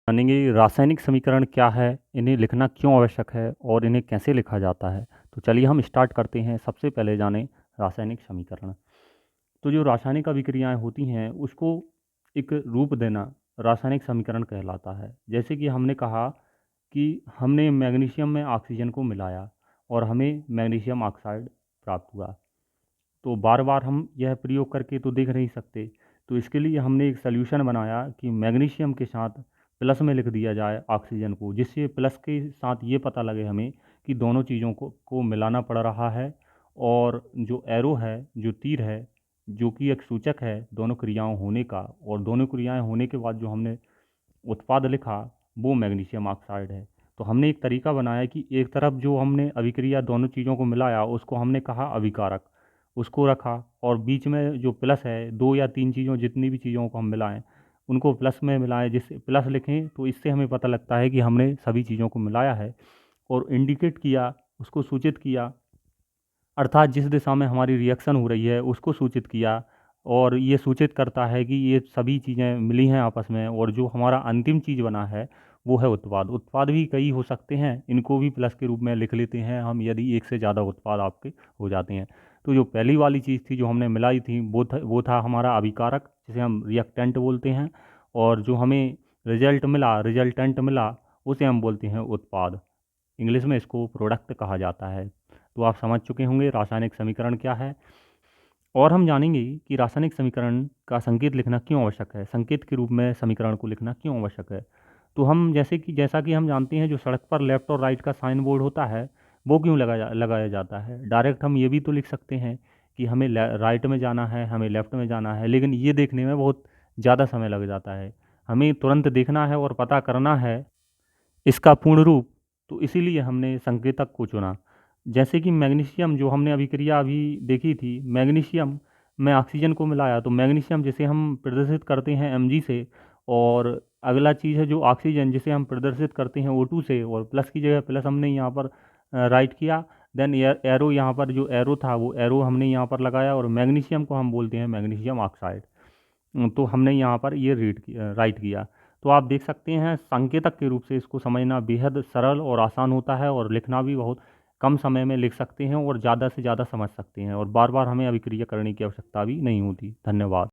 जानेंगे रासायनिक समीकरण क्या है, इन्हें लिखना क्यों आवश्यक है और इन्हें कैसे लिखा जाता है। तो चलिए हम स्टार्ट करते हैं। सबसे पहले जानें रासायनिक समीकरण। तो जो रासायनिक अभिक्रियाएं होती हैं उसको एक रूप देना रासायनिक समीकरण कहलाता है। जैसे कि हमने कहा कि हमने मैग्नीशियम में ऑक्सीजन को मिलाया और हमें मैग्नीशियम ऑक्साइड प्राप्त हुआ। तो बार बार हम यह प्रयोग करके तो देख नहीं सकते, तो इसके लिए हमने एक सल्यूशन बनाया कि मैग्नीशियम के साथ प्लस में लिख दिया जाए ऑक्सीजन को, जिससे प्लस के साथ ये पता लगे हमें कि दोनों चीज़ों को मिलाना पड़ रहा है। और जो एरो है, जो तीर है, जो कि एक सूचक है दोनों क्रियाओं होने का, और दोनों क्रियाएं होने के बाद जो हमने उत्पाद लिखा वो मैग्नीशियम ऑक्साइड है। तो हमने एक तरीका बनाया कि एक तरफ जो हमने अभिक्रिया दोनों चीज़ों को मिलाया उसको हमने कहा अभिकारक, उसको रखा, और बीच में जो प्लस है, दो या तीन चीज़ों जितनी भी चीज़ों को हम मिलाएं उनको प्लस में मिलाएं, जिससे प्लस लिखें तो इससे हमें पता लगता है कि हमने सभी चीज़ों को मिलाया है। और इंडिकेट किया, उसको सूचित किया, अर्थात जिस दिशा में हमारी रिएक्शन हो रही है उसको सूचित किया। और ये सूचित करता है कि ये सभी चीज़ें मिली हैं आपस में, और जो हमारा अंतिम चीज़ बना है वो है उत्पाद। उत्पाद भी कई हो सकते हैं, इनको भी प्लस के रूप में लिख लेते हैं हम यदि एक से ज़्यादा उत्पाद आपके हो जाते हैं। तो जो पहली वाली चीज़ थी जो हमने मिलाई थी वो था हमारा अभिकारक, जिसे हम रिएक्टेंट बोलते हैं। और जो हमें रिजल्टेंट मिला उसे हम बोलते हैं उत्पाद। इंग्लिश में इसको प्रोडक्ट कहा जाता है। तो आप समझ चुके होंगे रासायनिक समीकरण क्या है। और हम जानेंगे कि रासायनिक समीकरण का संकेत लिखना क्यों आवश्यक है, संकेत के रूप में समीकरण को लिखना क्यों आवश्यक है। तो हम जैसा कि हम जानते हैं, जो सड़क पर लेफ्ट और राइट का साइन बोर्ड होता है वो क्यों लगाया जाता है। डायरेक्ट हम ये भी तो लिख सकते हैं कि हमें राइट में जाना है, हमें लेफ्ट में जाना है, लेकिन ये देखने में बहुत ज़्यादा समय लग जाता है। हमें तुरंत देखना है और पता करना है इसका पूर्ण रूप। तो इसीलिए हमने संकेतक को चुना। जैसे कि मैग्नीशियम, जो हमने अभिक्रिया अभी देखी थी, मैग्नीशियम में ऑक्सीजन को मिलाया, तो मैग्नीशियम जिसे हम प्रदर्शित करते हैं Mg से, और अगला चीज़ है जो ऑक्सीजन जिसे हम प्रदर्शित करते हैं O2 से, और प्लस की जगह प्लस हमने यहाँ पर राइट किया। देन एरो, यहाँ पर जो एरो था वो एरो हमने यहाँ पर लगाया, और मैग्नीशियम को हम बोलते हैं मैग्नीशियम ऑक्साइड। तो हमने यहाँ पर ये राइट किया। तो आप देख सकते हैं संकेतक के रूप से इसको समझना बेहद सरल और आसान होता है, और लिखना भी बहुत कम समय में लिख सकते हैं और ज़्यादा से ज़्यादा समझ सकते हैं, और बार बार हमें अभिक्रिया करने की आवश्यकता भी नहीं होती। धन्यवाद।